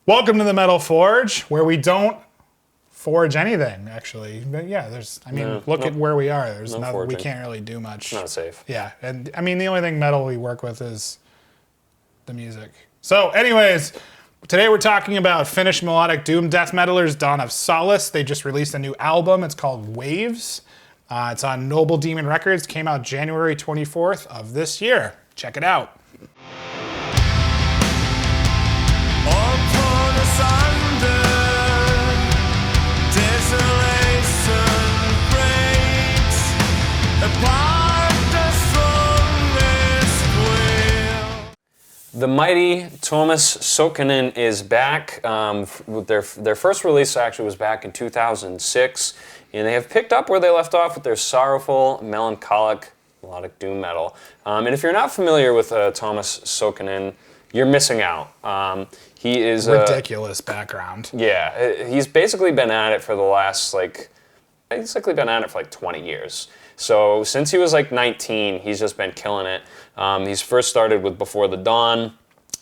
Welcome to the Metal Forge, where we don't forge anything, actually. But yeah, look at where we are. There's we can't really do much. Not safe. Yeah, and I mean, the only thing metal we work with is the music. So anyways, today we're talking about Finnish melodic doom death metalers Dawn of Solace. They just released a new album. It's called Waves. It's on Noble Demon Records. Came out January 24th of this year. Check it out. The mighty Tuomas Sokkanen is back. Their first release actually was back in 2006, and they have picked up where they left off with their sorrowful, melancholic, melodic doom metal. And if you're not familiar with Tuomas Sokkanen, you're missing out. He is ridiculous background. Yeah, he's basically been at it for the last 20 years. So since he was 19, he's just been killing it. He's first started with Before the Dawn.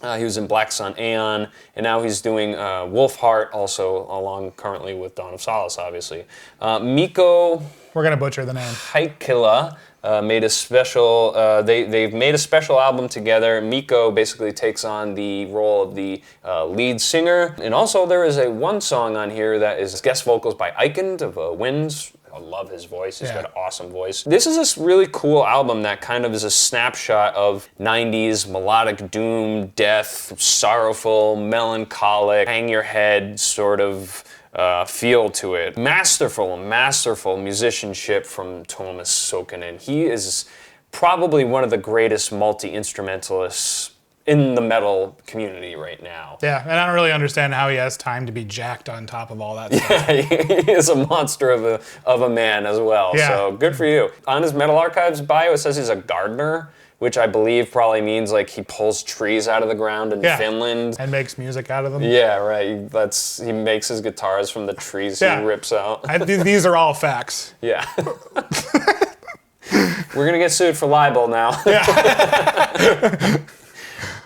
He was in Black Sun Aeon, and now he's doing Wolfheart, also along currently with Dawn of Solace, obviously. Mikko, we're gonna butcher the name. Heikkila made a special. They've made a special album together. Mikko basically takes on the role of the lead singer, and also there is one song on here that is guest vocals by Eikind of Winds. I love his voice. He's got an awesome voice. This is a really cool album that kind of is a snapshot of 90s melodic doom, death, sorrowful, melancholic, hang your head sort of feel to it. Masterful musicianship from Tuomas Sokkanen. He is probably one of the greatest multi-instrumentalists in the metal community right now. Yeah, and I don't really understand how he has time to be jacked on top of all that stuff. Yeah, he is a monster of a man as well, so good for you. On his Metal Archives bio, it says he's a gardener, which I believe probably means he pulls trees out of the ground in Finland. And makes music out of them. Yeah, right. He makes his guitars from the trees he rips out. These are all facts. Yeah. We're going to get sued for libel now. Yeah.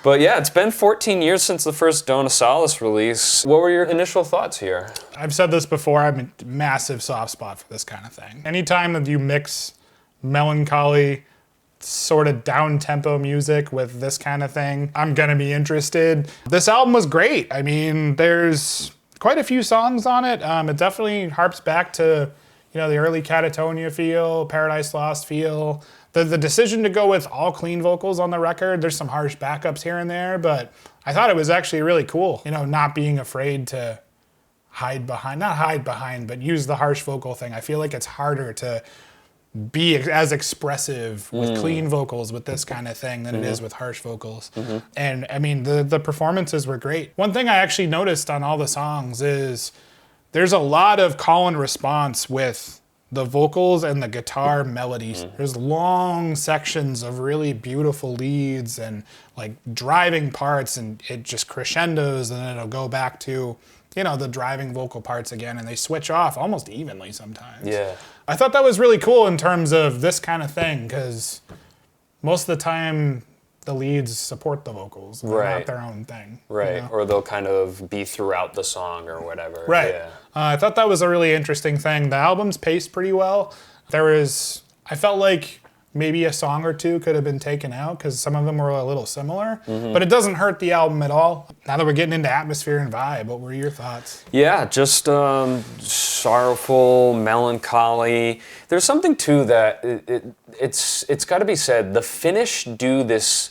But yeah, it's been 14 years since the first Dawn of Solace release. What were your initial thoughts here? I've said this before, I'm a massive soft spot for this kind of thing. Anytime that you mix melancholy, sort of down-tempo music with this kind of thing, I'm gonna be interested. This album was great. I mean, there's quite a few songs on it. It definitely harps back to, the early Catatonia feel, Paradise Lost feel. The decision to go with all clean vocals on the record, there's some harsh backups here and there, but I thought it was actually really cool, not being afraid to not hide behind, but use the harsh vocal thing. I feel like it's harder to be as expressive with clean vocals with this kind of thing than it is with harsh vocals. And I mean, the performances were great. One thing I actually noticed on all the songs is there's a lot of call and response with the vocals and the guitar melodies. There's long sections of really beautiful leads and driving parts, and it just crescendos, and then it'll go back to, the driving vocal parts again, and they switch off almost evenly sometimes. Yeah. I thought that was really cool in terms of this kind of thing, because most of the time the leads support the vocals. They're not their own thing. Right, or they'll kind of be throughout the song or whatever. Right. Yeah. I thought that was a really interesting thing. The album's paced pretty well. I felt like maybe a song or two could have been taken out because some of them were a little similar, but it doesn't hurt the album at all. Now that we're getting into atmosphere and vibe, what were your thoughts? Yeah, just sorrowful, melancholy. There's something too that it's got to be said. The Finnish do this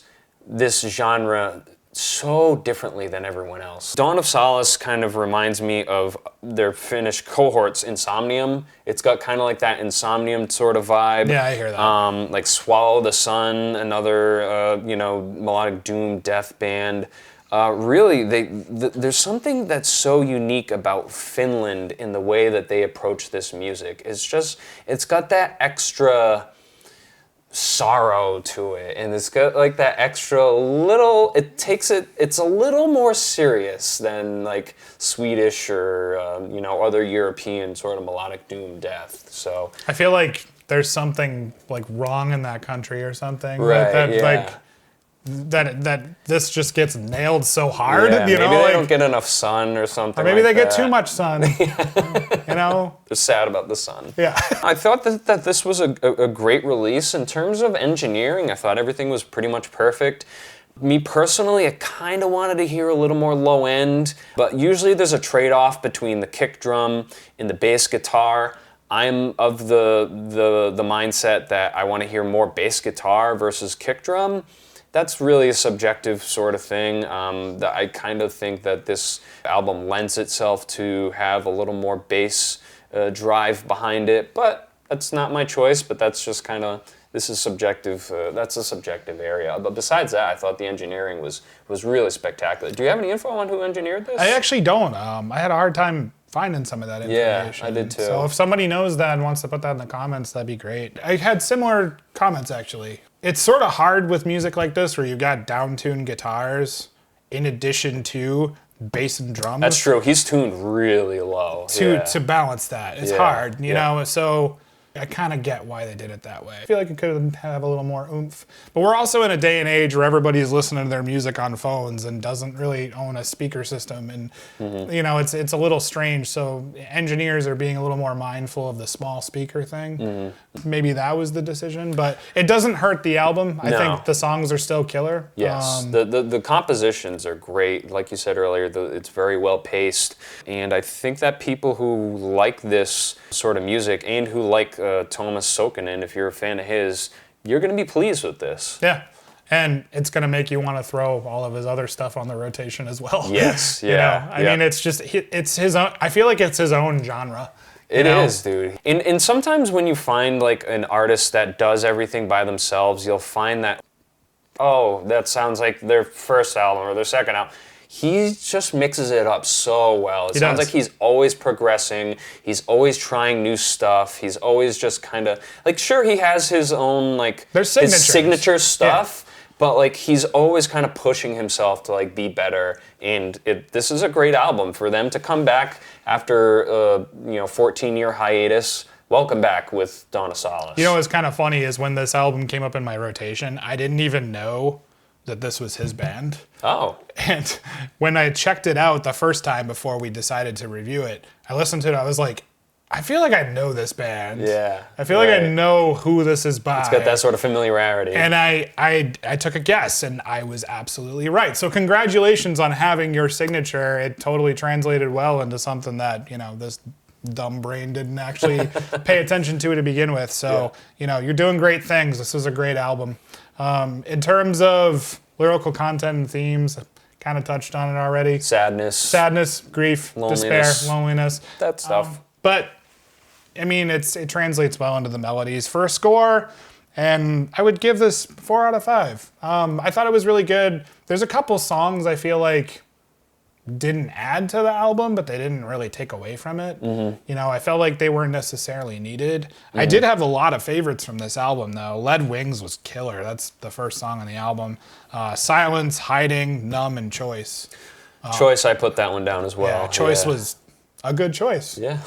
genre so differently than everyone else. Dawn of Solace kind of reminds me of their Finnish cohorts, Insomnium. It's got kind of like that Insomnium sort of vibe. Yeah, I hear that. Like Swallow the Sun, another melodic doom death band. Really, there's something that's so unique about Finland in the way that they approach this music. It's got that extra sorrow to it, and it's got that extra little, it's a little more serious than Swedish or other European sort of melodic doom death. So I feel like there's something wrong in that country or something. Right, that this just gets nailed so hard. Yeah, You maybe know, they don't get enough sun or something. or maybe like they get that. too much sun. You know. They're sad about the sun. Yeah. I thought that this was a great release. In terms of engineering, I thought everything was pretty much perfect. Me personally, I kind of wanted to hear a little more low end, but usually there's a trade-off between the kick drum and the bass guitar. I'm of the mindset that I want to hear more bass guitar versus kick drum. That's really a subjective sort of thing. That I kind of think that this album lends itself to have a little more bass drive behind it, but that's not my choice. But that's just kind of, this is subjective. That's a subjective area. But besides that, I thought the engineering was really spectacular. Do you have any info on who engineered this? I actually don't. I had a hard time finding some of that information. Yeah, I did too. So if somebody knows that and wants to put that in the comments, that'd be great. I had similar comments actually. It's sort of hard with music like this where you've got down-tuned guitars in addition to bass and drums. That's true. He's tuned really low. To balance that. It's Yeah, hard, you yeah. know, so I kind of get why they did it that way. I feel like it could have a little more oomph. But we're also in a day and age where everybody's listening to their music on phones and doesn't really own a speaker system. And, you know, it's a little strange. So engineers are being a little more mindful of the small speaker thing. Maybe that was the decision. But it doesn't hurt the album. I think the songs are still killer. Yes, the compositions are great. Like you said earlier, it's very well paced. And I think that people who like this sort of music and who like Thomas Sokinen, if you're a fan of his, you're going to be pleased with this. Yeah. And it's going to make you want to throw all of his other stuff on the rotation as well. Yes, yeah. You know? I mean, it's just, it's his own, I feel like it's his own genre. It is, dude. And sometimes when you find like an artist that does everything by themselves, you'll find that, oh, that sounds like their first album or their second album. He just mixes it up so well. It sounds like he's always progressing. He's always trying new stuff. He's always just kind of, like, sure, he has his own, like, his signature stuff, but, like, he's always kind of pushing himself to, like, be better. And this is a great album for them to come back after, 14-year hiatus. Welcome back with Dawn of Solace. You know what's kind of funny is when this album came up in my rotation, I didn't even know that this was his band. Oh. And when I checked it out the first time before we decided to review it, I listened to it, I was like, I feel like I know this band. Yeah. I feel like I know who this is by. It's got that sort of familiarity. And I took a guess, and I was absolutely right. So congratulations on having your signature. It totally translated well into something that, you know, this dumb brain didn't actually pay attention to begin with. So, you know, you're doing great things. This is a great album. In terms of lyrical content and themes, I kind of touched on it already. Sadness, grief, despair, loneliness. That stuff. But, I mean, it translates well into the melodies. For a score, and I would give this 4 out of 5. I thought it was really good. There's a couple songs I feel like didn't add to the album, but they didn't really take away from it. You know, I felt like they weren't necessarily needed. I did have a lot of favorites from this album, though. Lead Wings was killer. That's the first song on the album. Silence, Hiding, Numb, and Choice. Choice, I put that one down as well. Yeah, Choice was a good choice. Yeah.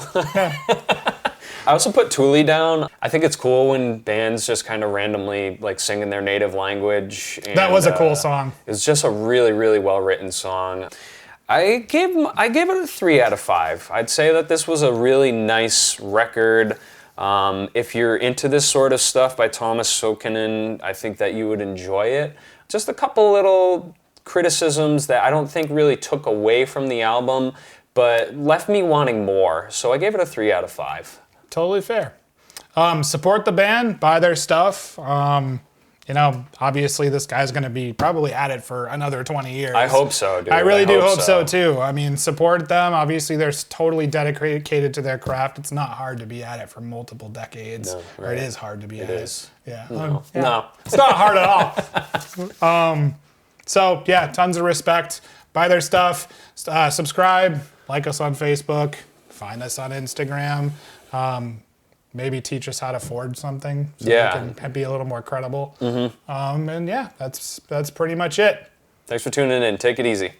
I also put Thule down. I think it's cool when bands just kind of randomly like sing in their native language. And, that was a cool song. It's just a really, really well-written song. I gave it a 3 out of 5. I'd say that this was a really nice record. If you're into this sort of stuff by Thomas Sokinen, I think that you would enjoy it. Just a couple little criticisms that I don't think really took away from the album, but left me wanting more. So I gave it a 3 out of 5. Totally fair. Support the band, buy their stuff. You know, obviously this guy's going to be probably at it for another 20 years. I hope so, dude. I really do hope so, too. I mean, support them. Obviously, they're totally dedicated to their craft. It's not hard to be at it for multiple decades. No, right. Or it is hard to be at it. It is. Yeah. No. It's not hard at all. So, yeah, tons of respect. Buy their stuff. Subscribe. Like us on Facebook. Find us on Instagram. Maybe teach us how to forge something so we can be a little more credible. And yeah, that's pretty much it. Thanks for tuning in. Take it easy.